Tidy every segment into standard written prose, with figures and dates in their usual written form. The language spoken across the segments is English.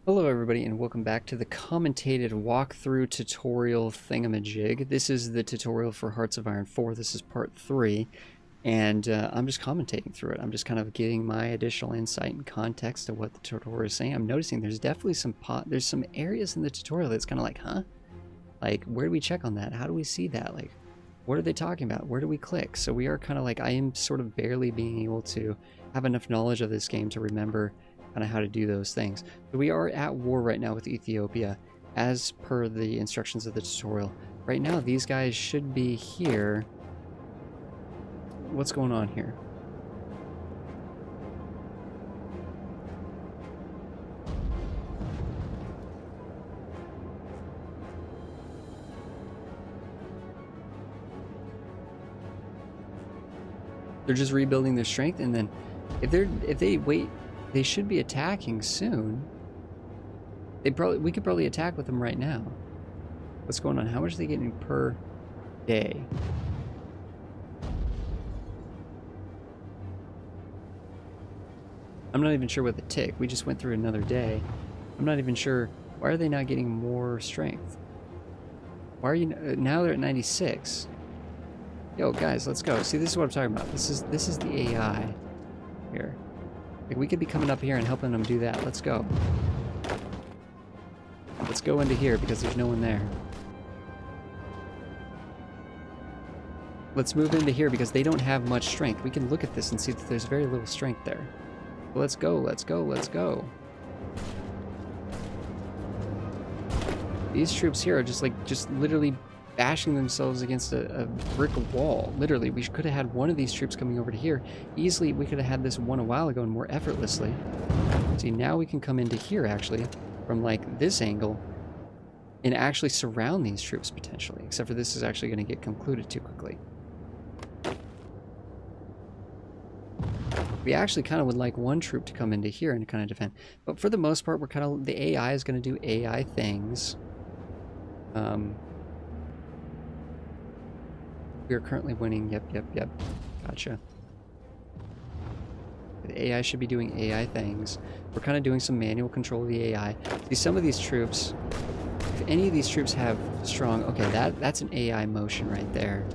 Hello everybody and welcome back to the commentated walkthrough tutorial thingamajig. This is the tutorial for Hearts of Iron 4. This is part 3 and I'm just commentating through it. I'm just kind of giving my additional insight and context to what the tutorial is saying. I'm noticing there's definitely some areas in the tutorial that's kind of like, huh? Like, where do we check on that? How do we see that? Like, what are they talking about? Where do we click? So we are kind of like, I am sort of barely being able to have enough knowledge of this game to remember kind of how to do those things. So we are at war right now with Ethiopia as per the instructions of the tutorial. Right now these guys should be here. What's going on here? They're just rebuilding their strength, and then if they wait, they should be attacking soon. We could probably attack with them right now. What's going on? How much are they getting per day? I'm not even sure what the tick. We just went through another day. I'm not even sure. Why are they not getting more strength? Why are you now? They're at 96. Yo, guys, let's go. See, this is what I'm talking about. This is the AI here. Like, we could be coming up here and helping them do that. Let's go. Let's go into here because there's no one there. Let's move into here because they don't have much strength. We can look at this and see that there's very little strength there. Well, let's go, let's go, let's go. These troops here are just literally bashing themselves against a brick wall. Literally, we could have had one of these troops coming over to here. Easily, we could have had this one a while ago and more effortlessly. See, now we can come into here, actually, from, like, this angle, and actually surround these troops, potentially. Except for this is actually going to get concluded too quickly. We actually kind of would like one troop to come into here and kind of defend. But for the most part, we're kind of... The AI is going to do AI things. We are currently winning. Yep. Gotcha. The AI should be doing AI things. We're kind of doing some manual control of the AI. See, some of these troops, if any of these troops have strong... Okay, that's an AI motion right there.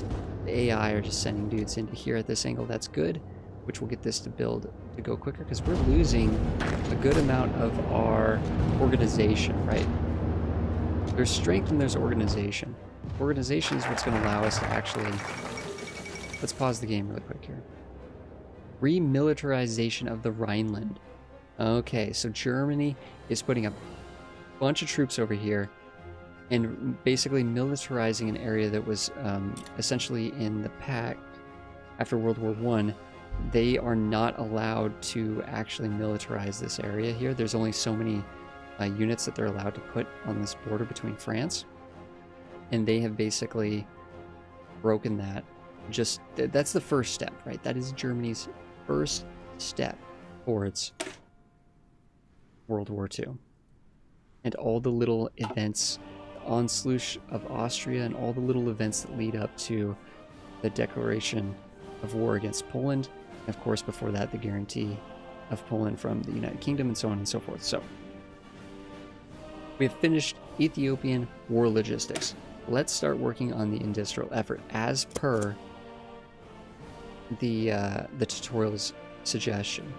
The AI are just sending dudes into here at this angle. That's good, which will get this to go quicker, because we're losing a good amount of our organization, right? There's strength and there's organization. Organization is what's going to allow us to actually... Let's pause the game really quick here. Remilitarization of the Rhineland. Okay, so Germany is putting a bunch of troops over here and basically militarizing an area that was essentially in the pact after World War I. They are not allowed to actually militarize this area here. There's only so many units that they're allowed to put on this border between France. And they have basically broken that. That's the first step, right? That is Germany's first step towards World War II. And all the little events, the onslaught of Austria, and all the little events that lead up to the declaration of war against Poland. And of course, before that, the guarantee of Poland from the United Kingdom, and so on and so forth. So, we have finished Ethiopian war logistics. Let's start working on the industrial effort as per the tutorial's suggestion.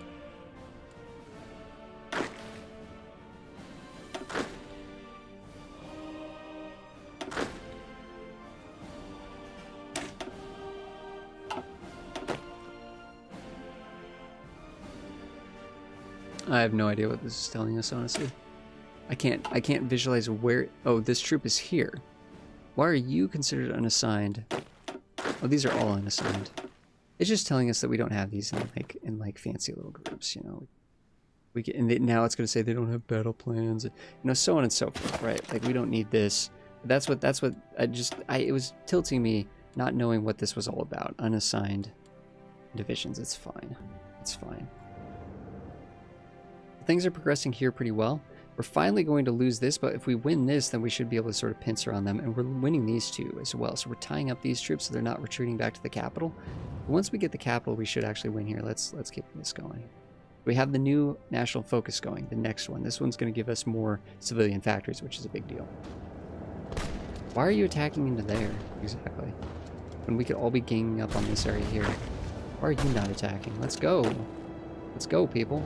I have no idea what this is telling us, honestly. I can't visualize where... Oh, this troop is here. Why are you considered unassigned? Oh, these are all unassigned. It's just telling us that we don't have these in like fancy little groups, you know. Now it's going to say they don't have battle plans, you know, so on and so forth, right? Like, we don't need this. That's what it was tilting me, not knowing what this was all about. Unassigned divisions. It's fine. It's fine. Things are progressing here pretty well. We're finally going to lose this, but if we win this, then we should be able to sort of pincer on them, and we're winning these two as well. So we're tying up these troops so they're not retreating back to the capital. But once we get the capital, we should actually win here. Let's keep this going. We have the new national focus going, the next one. This one's going to give us more civilian factories, which is a big deal. Why are you attacking into there, exactly? When we could all be ganging up on this area here. Why are you not attacking? Let's go. Let's go, people.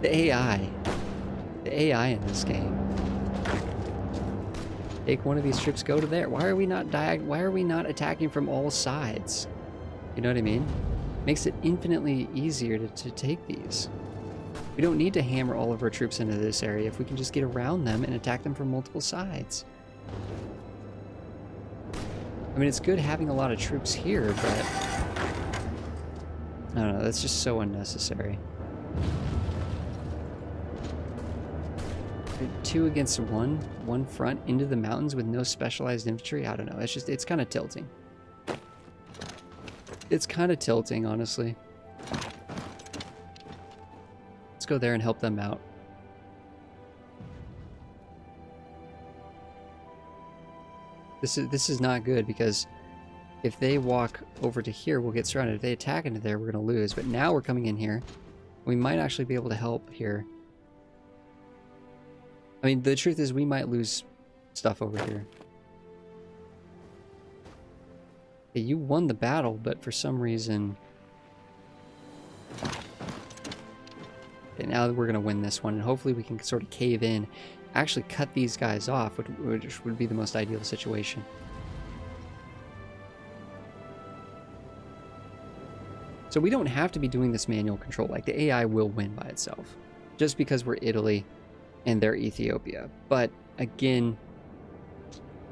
The AI. The AI in this game. Take one of these troops, go to there. Why are we not attacking from all sides? You know what I mean? Makes it infinitely easier to take these. We don't need to hammer all of our troops into this area if we can just get around them and attack them from multiple sides. I mean, it's good having a lot of troops here, but I don't know, that's just so unnecessary. 2 against 1 front into the mountains with no specialized infantry. I don't know. It's kind of tilting. It's kind of tilting, honestly. Let's go there and help them out. This is not good because if they walk over to here, we'll get surrounded. If they attack into there, we're going to lose. But now we're coming in here. We might actually be able to help here. I mean, the truth is we might lose stuff over here. Okay, you won the battle, but for some reason... Okay, now we're going to win this one, and hopefully we can sort of cave in, actually cut these guys off, which would be the most ideal situation. So we don't have to be doing this manual control. Like, the AI will win by itself, just because we're Italy and they're Ethiopia. But again,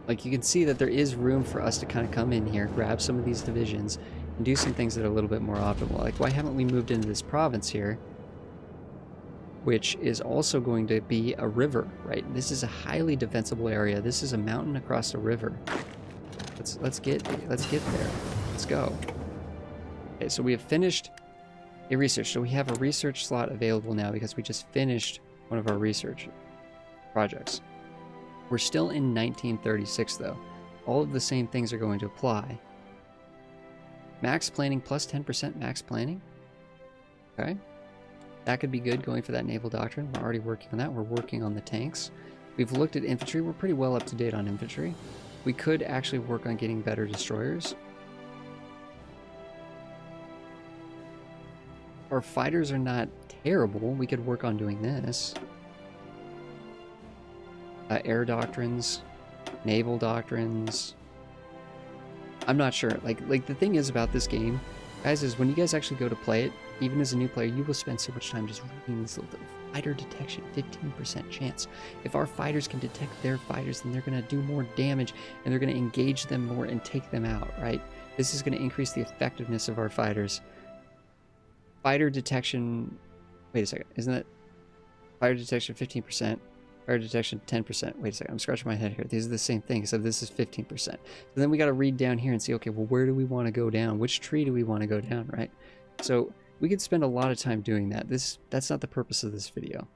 like, you can see that there is room for us to kind of come in here, grab some of these divisions, and do some things that are a little bit more optimal. Like, why haven't we moved into this province here, which is also going to be a river, right? This is a highly defensible area. This is a mountain across a river. Let's get there. Let's go. Okay, so we have finished a research. So we have a research slot available now because we just finished one of our research projects. We're still in 1936 though. All of the same things are going to apply. Max planning plus 10% max planning. Okay. That could be good going for that naval doctrine. We're already working on that. We're working on the tanks. We've looked at infantry. We're pretty well up to date on infantry. We could actually work on getting better destroyers. Our fighters are not terrible. We could work on doing this. Air doctrines, naval doctrines. I'm not sure. Like the thing is about this game, guys, is when you guys actually go to play it, even as a new player, you will spend so much time just reading this little fighter detection, 15% chance. If our fighters can detect their fighters, then they're going to do more damage and they're going to engage them more and take them out, right? This is going to increase the effectiveness of our fighters. Fighter detection, wait a second, isn't that fire detection 15%? Fire detection 10%. Wait a second, I'm scratching my head here. These are the same thing, so this is 15%. So then we got to read down here and see, okay, well, where do we want to go down? Which tree do we want to go down, right? So we could spend a lot of time doing that. That's not the purpose of this video.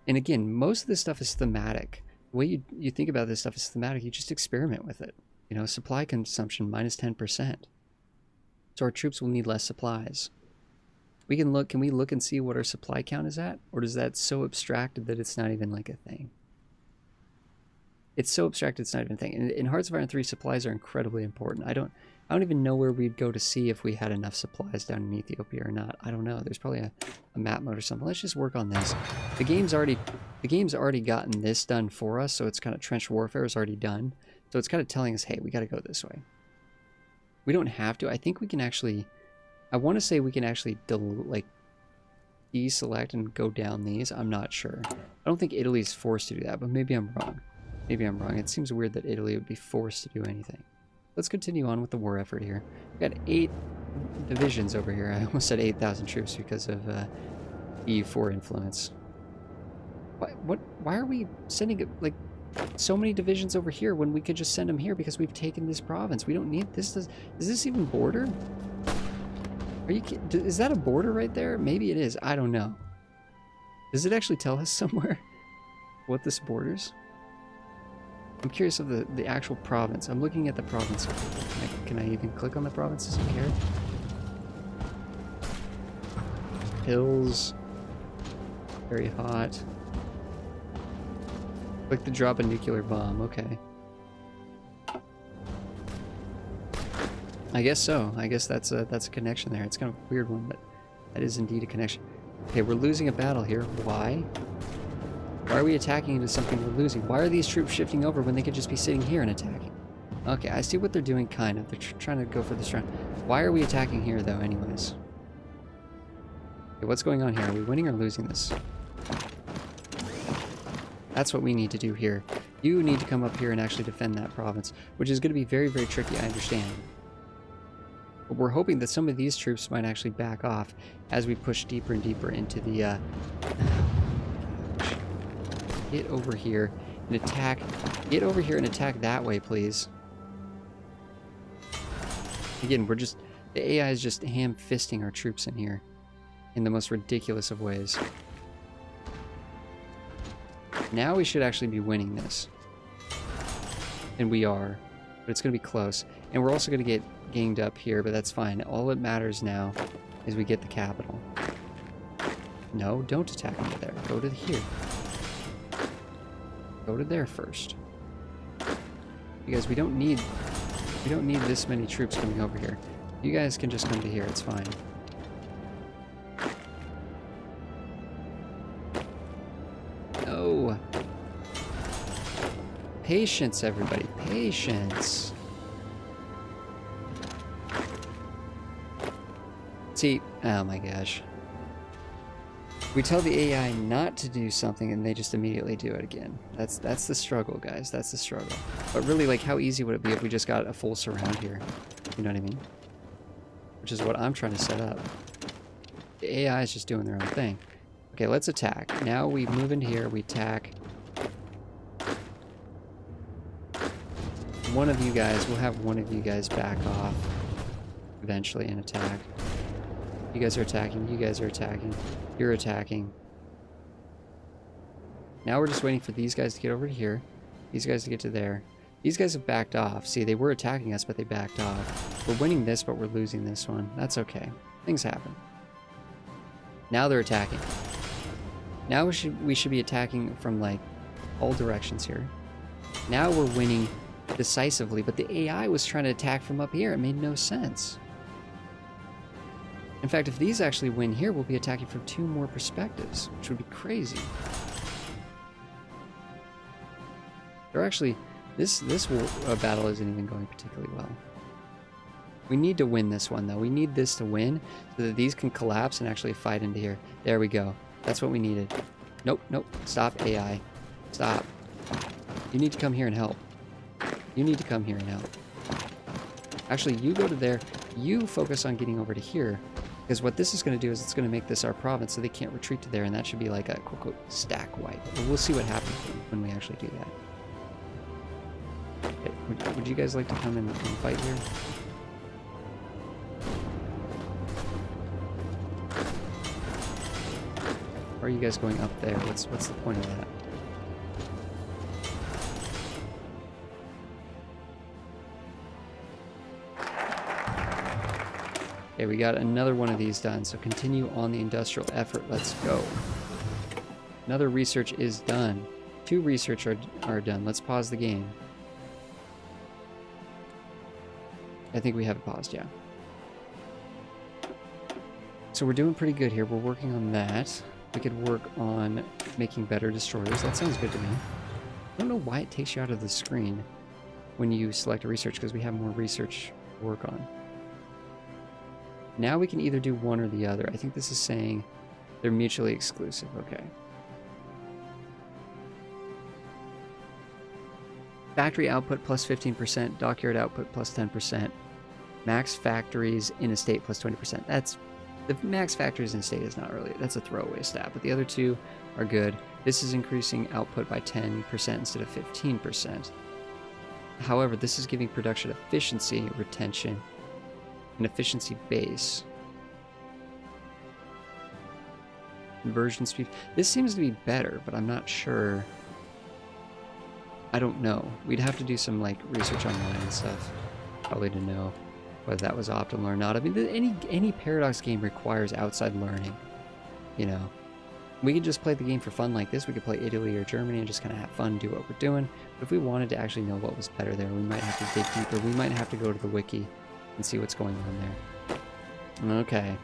And again, most of this stuff is thematic. The way you think about this stuff is thematic. You just experiment with it. You know, supply consumption minus 10%. So our troops will need less supplies. We can look, can we look and see what our supply count is at? Or is that so abstracted that it's not even like a thing? It's so abstracted it's not even a thing. In Hearts of Iron 3, supplies are incredibly important. I don't even know where we'd go to see if we had enough supplies down in Ethiopia or not. I don't know. There's probably a map mode or something. Let's just work on this. The game's already gotten this done for us, so it's kind of trench warfare is already done. So it's kind of telling us, hey, we got to go this way. We don't have to. I think we can actually, I want to say we can actually deselect and go down these. I'm not sure. I don't think Italy's forced to do that, but maybe I'm wrong. Maybe I'm wrong. It seems weird that Italy would be forced to do anything. Let's continue on with the war effort here. We've got 8 divisions over here. I almost said 8,000 troops because of EU4 influence. Why are we sending like so many divisions over here when we could just send them here because we've taken this province? We don't need this. Is this even border? Are you kidding? Is that a border right there? Maybe it is. I don't know. Does it actually tell us somewhere what this borders? I'm curious of the actual province. I'm looking at the province. Can I even click on the province? Does it care? Hills. Very hot. Click to drop a nuclear bomb. Okay. I guess so. I guess that's a connection there. It's kind of a weird one, but that is indeed a connection. Okay, we're losing a battle here. Why? Why are we attacking into something we're losing? Why are these troops shifting over when they could just be sitting here and attacking? Okay, I see what they're doing, kind of. They're trying to go for this round. Why are we attacking here, though, anyways? Okay, what's going on here? Are we winning or losing this? That's what we need to do here. You need to come up here and actually defend that province, which is going to be very, very tricky, I understand. But we're hoping that some of these troops might actually back off as we push deeper and deeper into the... Get over here and attack. Get over here and attack that way, please. Again, we're just... The AI is just ham-fisting our troops in here in the most ridiculous of ways. Now we should actually be winning this. And we are. But it's going to be close. And we're also going to get ganged up here, but that's fine. All that matters now is we get the capital. No, don't attack over there. Go to here. Go to there first. Because we don't need this many troops coming over here. You guys can just come to here, it's fine. No. Patience, everybody. Patience. See, oh my gosh. We tell the AI not to do something and they just immediately do it again. That's the struggle, guys. That's the struggle. But really, like, how easy would it be if we just got a full surround here? You know what I mean? Which is what I'm trying to set up. The AI is just doing their own thing. Okay, let's attack. Now we move in here, we attack. One of you guys, we'll have one of you guys back off eventually and attack. You guys are attacking, you guys are attacking, you're attacking. Now we're just waiting for these guys to get over to here, these guys to get to there. These guys have backed off. See, they were attacking us, but they backed off. We're winning this, but we're losing this one. That's okay. Things happen. Now they're attacking. Now we should be attacking from, like, all directions here. Now we're winning decisively, but the AI was trying to attack from up here. It made no sense. In fact, if these actually win here, we'll be attacking from 2 more perspectives, which would be crazy. They're actually... This battle isn't even going particularly well. We need to win this one, though. We need this to win so that these can collapse and actually fight into here. There we go. That's what we needed. Nope, nope. Stop, AI. Stop. You need to come here and help. You need to come here and help. Actually, you go to there. You focus on getting over to here. Because what this is going to do is it's going to make this our province so they can't retreat to there. And that should be like a quote-unquote stack wipe. But we'll see what happens when we actually do that. Okay, would you guys like to come and fight here? Or are you guys going up there? What's the point of that? Okay, we got another one of these done, so continue on the industrial effort. Let's go. Another research is done. 2 research are done. Let's pause the game. I think we have it paused, yeah. So we're doing pretty good here. We're working on that. We could work on making better destroyers. That sounds good to me. I don't know why it takes you out of the screen when you select a research, because we have more research to work on. Now we can either do one or the other. I think this is saying they're mutually exclusive. Okay. Factory output plus 15%, dockyard output plus 10%, max factories in a state plus 20%. That's the max factories in a state is not really, that's a throwaway stat, but the other 2 are good. This is increasing output by 10% instead of 15%. However, this is giving production efficiency, retention, and efficiency base. Conversion speed. This seems to be better, but I'm not sure. I don't know. We'd have to do some like research online and stuff, probably, to know whether that was optimal or not. I mean, any Paradox game requires outside learning, you know. We could just play the game for fun like this. We could play Italy or Germany and just kind of have fun, do what we're doing. But if we wanted to actually know what was better there, we might have to dig deeper. We might have to go to the wiki and see what's going on there. Okay.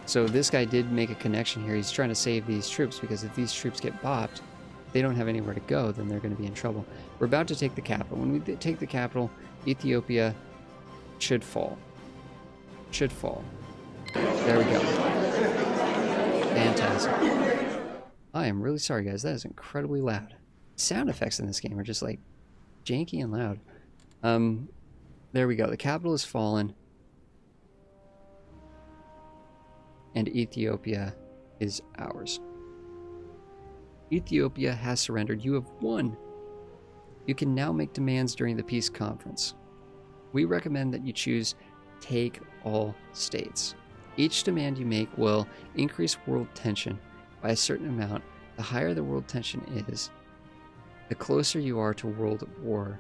So this guy did make a connection here. He's trying to save these troops, because if these troops get bopped, if they don't have anywhere to go, then they're going to be in trouble. We're about to take the capital. When we take the capital, Ethiopia should fall. Should fall. There we go. Fantastic. I am really sorry, guys. That is incredibly loud. Sound effects in this game are just like janky and loud. There we go. The capital has fallen. And Ethiopia is ours. Ethiopia has surrendered. You have won. You can now make demands during the peace conference. We recommend that you choose take all states. Each demand you make will increase world tension by a certain amount. The higher the world tension is, the closer you are to world war.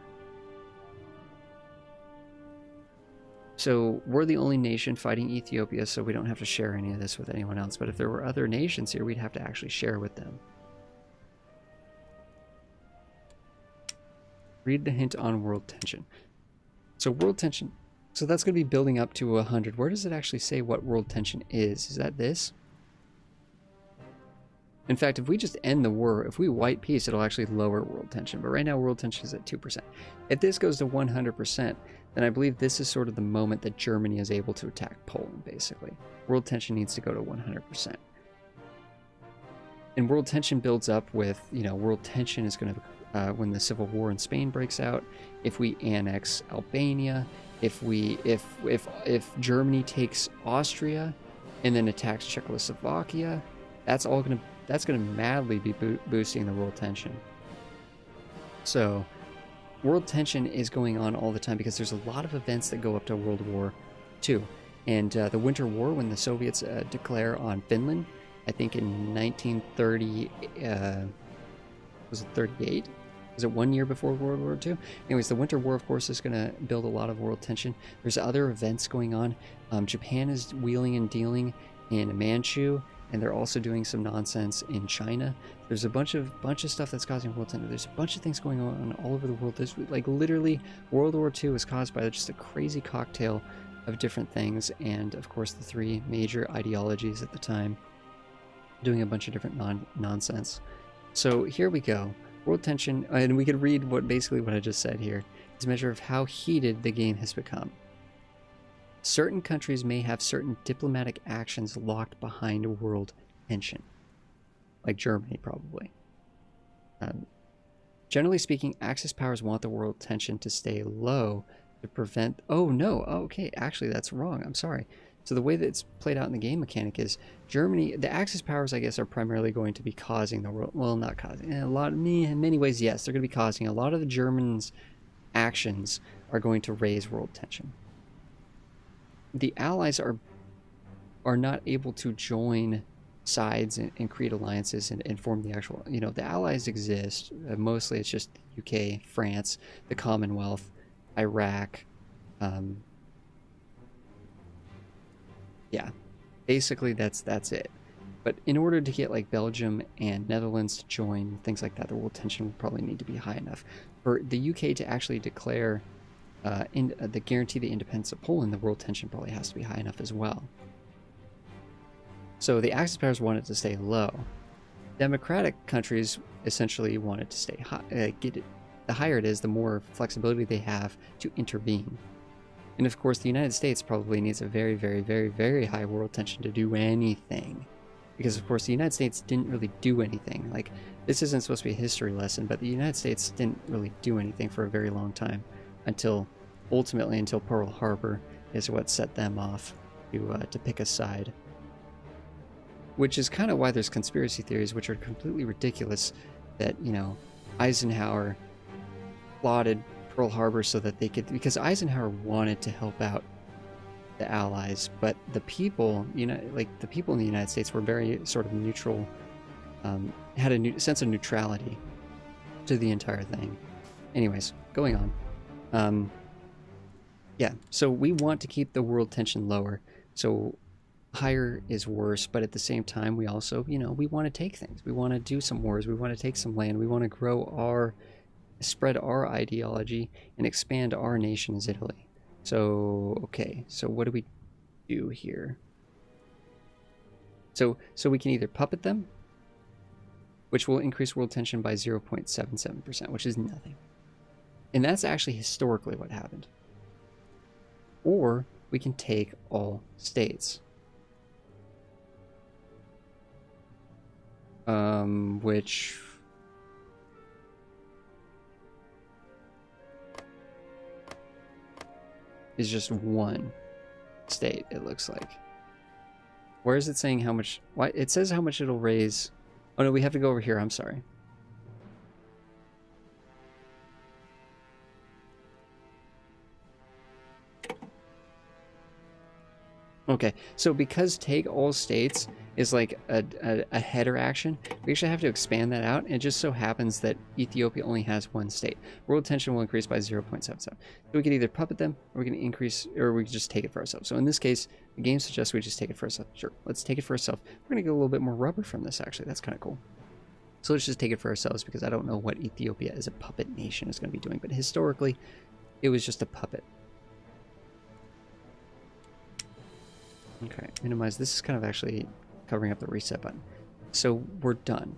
So we're the only nation fighting Ethiopia, so we don't have to share any of this with anyone else. But if there were other nations here, we'd have to actually share with them. Read the hint on world tension. So world tension, so that's going to be building up to 100. Where does it actually say what world tension is? Is that this? In fact, if we just end the war, if we white peace, it'll actually lower world tension. But right now, world tension is at 2%. If this goes to 100%, then I believe this is sort of the moment that Germany is able to attack Poland, basically. World tension needs to go to 100%. And world tension builds up with, you know, world tension is going to, when the civil war in Spain breaks out, if we annex Albania, if Germany takes Austria and then attacks Czechoslovakia, that's going to madly be boosting the world tension. So world tension is going on all the time because there's a lot of events that go up to World War II. And the Winter War, when the Soviets declare on Finland, I think in 1930, was it 38? Was it 1 year before World War II? Anyways, the Winter War, of course, is going to build a lot of world tension. There's other events going on. Japan is wheeling and dealing in Manchu, and they're also doing some nonsense in China. There's a bunch of stuff that's causing world tension. There's a bunch of things going on all over the world. There's like literally World War II was caused by just a crazy cocktail of different things, and of course the three major ideologies at the time doing a bunch of different nonsense. So here we go. World tension, and we could read what I just said here, is a measure of how heated the game has become. Certain countries may have certain diplomatic actions locked behind world tension, like Germany probably. Generally speaking, Axis powers want the world tension to stay low to prevent... Oh no, okay, actually that's wrong, I'm sorry. So the way that it's played out in the game mechanic is Germany, the Axis powers, I guess, are primarily going to be causing the world, well, not causing, in many ways, yes, they're going to be causing. A lot of the Germans' actions are going to raise world tension. The Allies are not able to join sides and create alliances and form the actual, you know, the Allies exist. Mostly it's just the UK, France, the Commonwealth, Iraq, yeah, basically that's it. But in order to get like Belgium and Netherlands to join, things like that, the world tension would probably need to be high enough. For the UK to actually declare the guarantee the independence of Poland, the world tension probably has to be high enough as well. So the Axis powers want it to stay low. Democratic countries essentially want it to stay high. The higher it is, the more flexibility they have to intervene. And of course, the United States probably needs a very, very, very, very high world tension to do anything. Because of course, the United States didn't really do anything. Like, this isn't supposed to be a history lesson, but the United States didn't really do anything for a very long time. Until Pearl Harbor is what set them off to pick a side. Which is kind of why there's conspiracy theories, which are completely ridiculous, that, you know, Eisenhower plotted Pearl Harbor so that they could, because Eisenhower wanted to help out the Allies, but the people, the people in the United States were very sort of neutral, had a sense of neutrality, to the entire thing. Anyways, going on. Yeah, so we want to keep the world tension lower. So higher is worse, but at the same time, we also, you know, we want to take things. We want to do some wars. We want to take some land. We want to spread our ideology and expand our nation as Italy. So, okay, so what do we do here? So we can either puppet them, which will increase world tension by 0.77%, which is nothing. And that's actually historically what happened. Or we can take all states. Which is just one state, it looks like. Where is it saying how much? Why? It says how much it'll raise. Oh no, we have to go over here. I'm sorry. Okay, so because take all states is like a header action, we actually have to expand that out. And it just so happens that Ethiopia only has one state. World tension will increase by 0.77. So we can either puppet them, or we can increase, or we can just take it for ourselves. So in this case, the game suggests we just take it for ourselves. Sure, let's take it for ourselves. We're gonna get a little bit more rubber from this, actually. That's kind of cool. So let's just take it for ourselves, because I don't know what Ethiopia as a puppet nation is going to be doing. But historically, it was just a puppet. Okay, minimize. This is kind of actually covering up the reset button. So we're done.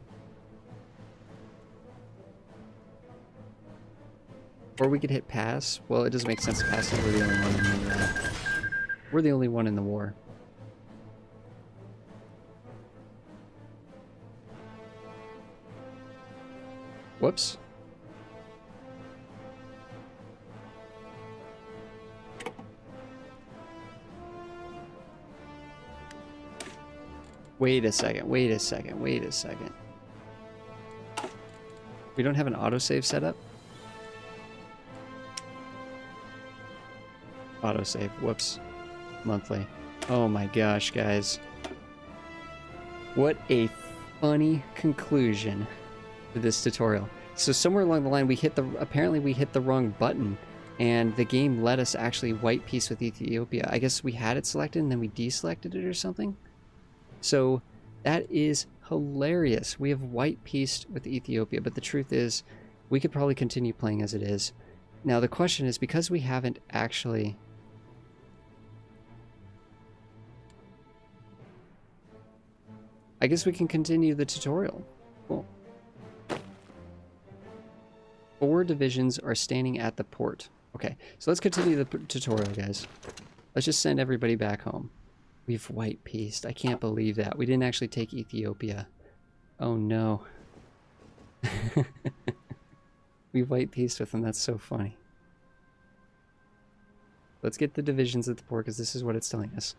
Or we could hit pass. Well, it doesn't make sense to pass if we're the only one in the we're the only one in the war. Whoops. Wait a second, wait a second, wait a second. We don't have an autosave set up? Autosave, whoops. Monthly. Oh my gosh, guys. What a funny conclusion to this tutorial. So somewhere along the line apparently we hit the wrong button, and the game let us actually white peace with Ethiopia. I guess we had it selected and then we deselected it or something? So that is hilarious. We have white peaced with Ethiopia, but the truth is we could probably continue playing as it is. Now the question is, because we haven't actually... I guess we can continue the tutorial. Cool. 4 divisions are standing at the port. Okay, so let's continue the tutorial, guys. Let's just send everybody back home. We've white peaced. I can't believe that. We didn't actually take Ethiopia. Oh no. We've white peaced with them. That's so funny. Let's get the divisions at the port, because this is what it's telling us.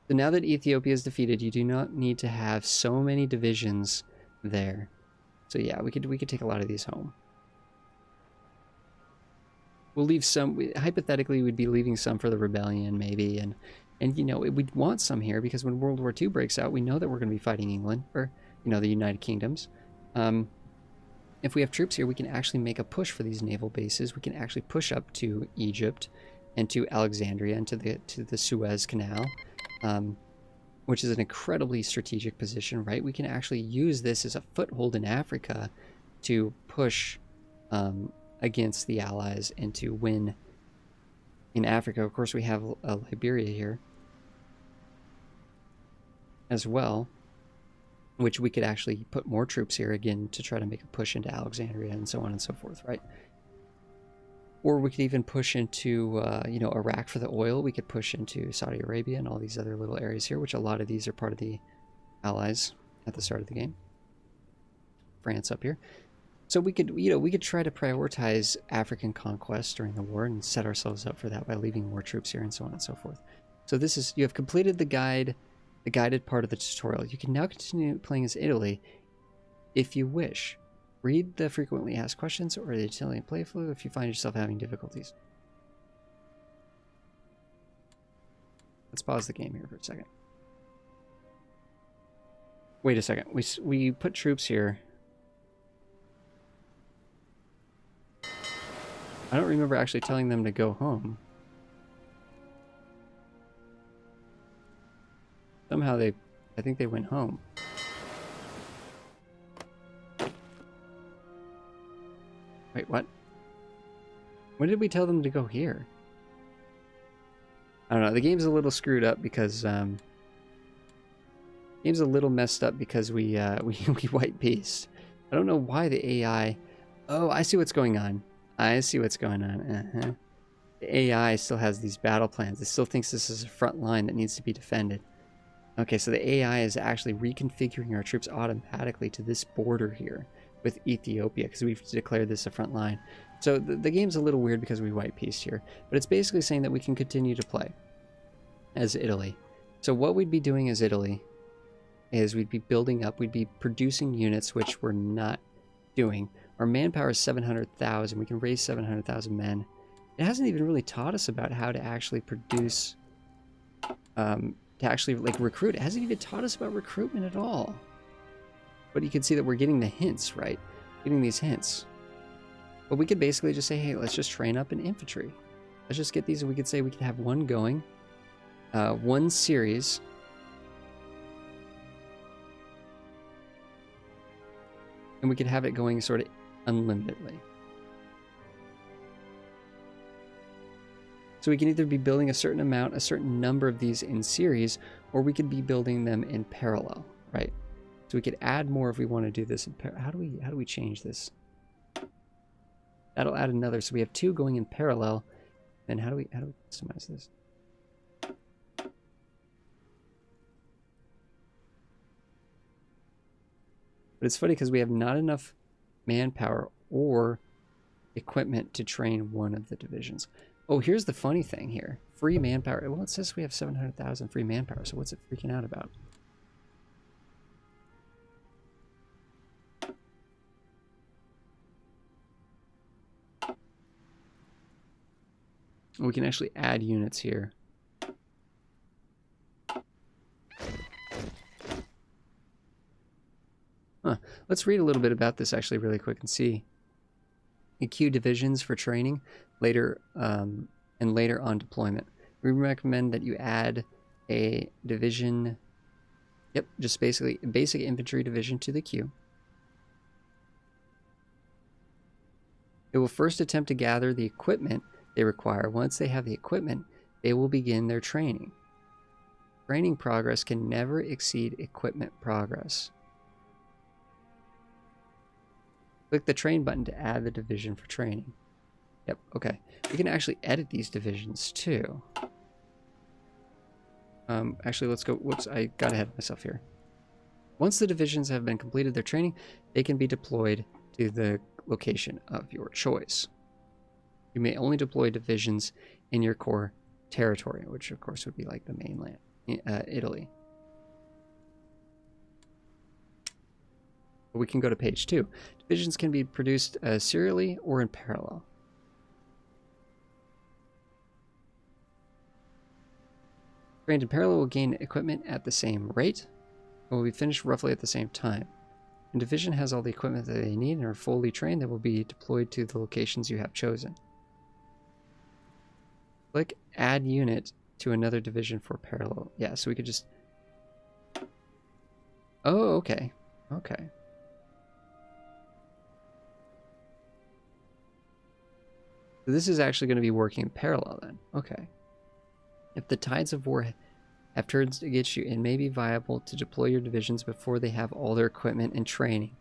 So now that Ethiopia is defeated, you do not need to have so many divisions there. So yeah, we could take a lot of these home. We'll leave some. Hypothetically, we'd be leaving some for the rebellion, maybe, and you know, we'd want some here, because when World War II breaks out, we know that we're going to be fighting England, or, you know, the United Kingdoms. If we have troops here, we can actually make a push for these naval bases. We can actually push up to Egypt and to Alexandria and to the Suez Canal, which is an incredibly strategic position, right? We can actually use this as a foothold in Africa to push against the Allies and to win in Africa. Of course, we have Liberia here as well, which we could actually put more troops here again to try to make a push into Alexandria and so on and so forth, right? Or we could even push into, you know, Iraq for the oil. We could push into Saudi Arabia and all these other little areas here, which a lot of these are part of the Allies at the start of the game. France up here. So we could, you know, we could try to prioritize African conquest during the war and set ourselves up for that by leaving more troops here and so on and so forth. So this is, you have completed the guided part of the tutorial. You can now continue playing as Italy if you wish. Read the frequently asked questions or the Italian playthrough if you find yourself having difficulties. Let's pause the game here for a second. Wait a second. We put troops here. I don't remember actually telling them to go home. Somehow I think they went home. Wait, what? When did we tell them to go here? I don't know. The game's a little screwed up because game's a little messed up because we white pieced. I don't know why the AI. Oh, I see what's going on. I see what's going on. The AI still has these battle plans. It still thinks this is a front line that needs to be defended. Okay, so the AI is actually reconfiguring our troops automatically to this border here with Ethiopia because we've declared this a front line. So the game's a little weird because we white pieced here, but it's basically saying that we can continue to play as Italy. So what we'd be doing as Italy is we'd be building up, we'd be producing units, which we're not doing. Our manpower is 700,000. We can raise 700,000 men. It hasn't even really taught us about how to actually produce, to actually like recruit. It hasn't even taught us about recruitment at all. But you can see that we're getting the hints, right? Getting these hints. But we could basically just say, hey, let's just train up in infantry. Let's just get these, and we could say we could have one going, one series. And we could have it going sort of unlimitedly. So we can either be building a certain amount, a certain number of these in series, or we could be building them in parallel, right? So we could add more if we want to do this in parallel. How do we change this? That'll add another. So we have two going in parallel. Then how do we customize this? But it's funny because we have not enough manpower or equipment to train one of the divisions. Oh, here's the funny thing here. Free manpower. Well, it says we have 700,000 free manpower, so what's it freaking out about? We can actually add units here. Huh. Let's read a little bit about this actually really quick and see. You queue divisions for training later and later on deployment. We recommend that you add a division, just basically a basic infantry division to the queue. It will first attempt to gather the equipment they require. Once they have the equipment, they will begin their training. Training progress can never exceed equipment progress. Click the train button to add the division for training. Yep, okay. We can actually edit these divisions too. Actually, let's go. Whoops, I got ahead of myself here. Once the divisions have been completed their training, they can be deployed to the location of your choice. You may only deploy divisions in your core territory, which of course would be like the mainland, Italy. We can go to page 2. Divisions can be produced serially or in parallel. Trained in parallel will gain equipment at the same rate and will be finished roughly at the same time. When division has all the equipment that they need and are fully trained, they will be deployed to the locations you have chosen. Click add unit to another division for parallel. Yeah, so we could just... Oh, okay. Okay. So this is actually going to be working in parallel then. Okay. If the tides of war have turned against you, it may be viable to deploy your divisions before they have all their equipment and training.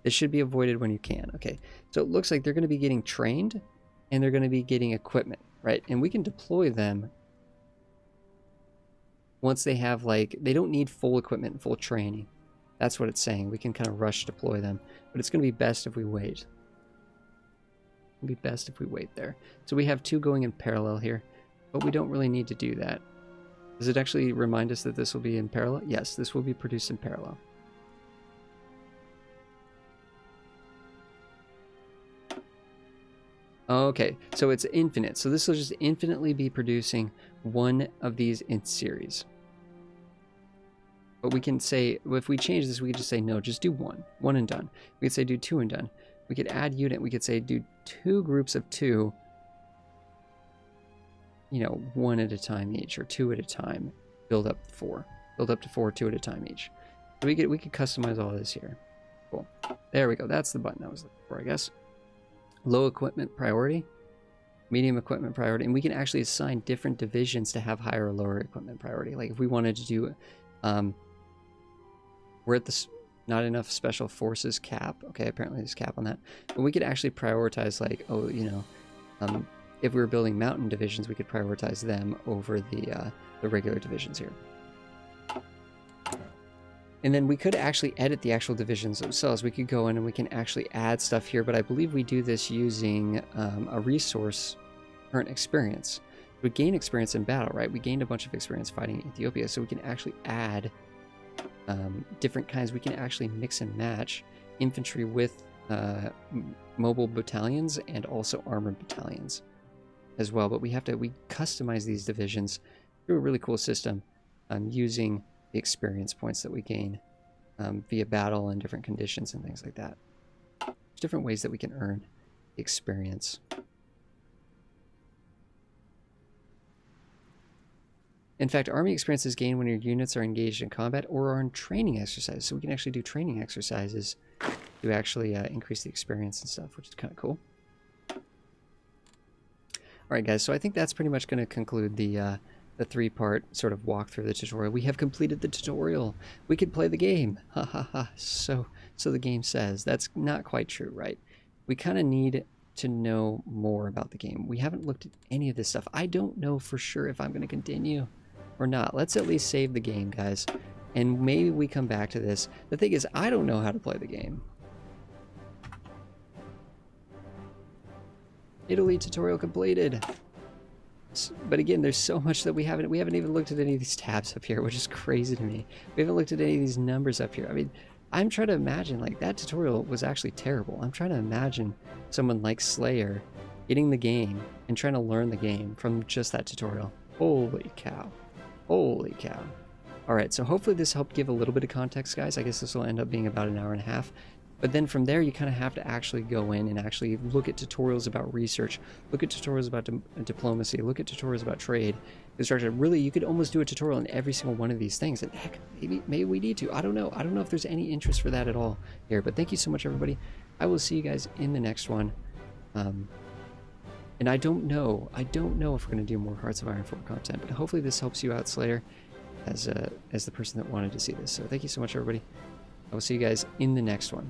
This should be avoided when you can. Okay, so it looks like they're going to be getting trained and they're going to be getting equipment, right? And we can deploy them once they have, like, they don't need full equipment and full training. That's what it's saying. We can kind of rush deploy them, but it's going to be best if we wait. It'll be best if we wait there. So we have two going in parallel here, but we don't really need to do that. Does it actually remind us that this will be in parallel? Yes, this will be produced in parallel. Okay, so it's infinite. So this will just infinitely be producing one of these in series. But we can say, if we change this, we could just say, no, just do one and done. We could say do 2 and done. We could add unit. We could say do 2 groups of 2 you know, 1 at a time each, or 2 at a time. Build up to 4, 2 at a time each. So we could customize all this here. Cool. There we go. That's the button I was looking for, I guess. Low equipment priority, medium equipment priority, and we can actually assign different divisions to have higher or lower equipment priority. Like if we wanted to do, we're at the not enough special forces cap. Okay, apparently there's cap on that, but we could actually prioritize, like, oh, you know, if we were building mountain divisions, we could prioritize them over the regular divisions here. And then we could actually edit the actual divisions themselves. We could go in and we can actually add stuff here, but I believe we do this using a resource, current experience. We gain experience in battle, right? We gained a bunch of experience fighting Ethiopia, so we can actually add different kinds. We can actually mix and match infantry with mobile battalions and also armored battalions as well. But we customize these divisions through a really cool system using the experience points that we gain via battle and different conditions and things like that. There's different ways that we can earn experience. In fact, army experience is gained when your units are engaged in combat or are in training exercises. So we can actually do training exercises to actually increase the experience and stuff, which is kind of cool. All right, guys, so I think that's pretty much going to conclude the 3-part sort of walk through the tutorial. We have completed the tutorial. We could play the game. Ha ha ha. So the game says. That's not quite true, right? We kind of need to know more about the game. We haven't looked at any of this stuff. I don't know for sure if I'm going to continue or not. Let's at least save the game, guys. And maybe we come back to this. The thing is, I don't know how to play the game. Italy tutorial completed. But again, there's so much that we haven't even looked at any of these tabs up here, which is crazy to me. We haven't looked at any of these numbers up here. I mean, I'm trying to imagine, like, that tutorial was actually terrible. I'm trying to imagine someone like Slayer getting the game and trying to learn the game from just that tutorial. Holy cow. Holy cow. All right, so hopefully this helped give a little bit of context, guys. I guess this will end up being about 1.5 hours. But then from there, you kind of have to actually go in and actually look at tutorials about research, look at tutorials about diplomacy, look at tutorials about trade, construction. Really, you could almost do a tutorial on every single one of these things. And heck, maybe we need to. I don't know. I don't know if there's any interest for that at all here. But thank you so much, everybody. I will see you guys in the next one. And I don't know if we're going to do more Hearts of Iron 4 content. But hopefully this helps you out, Slayer, as the person that wanted to see this. So thank you so much, everybody. I will see you guys in the next one.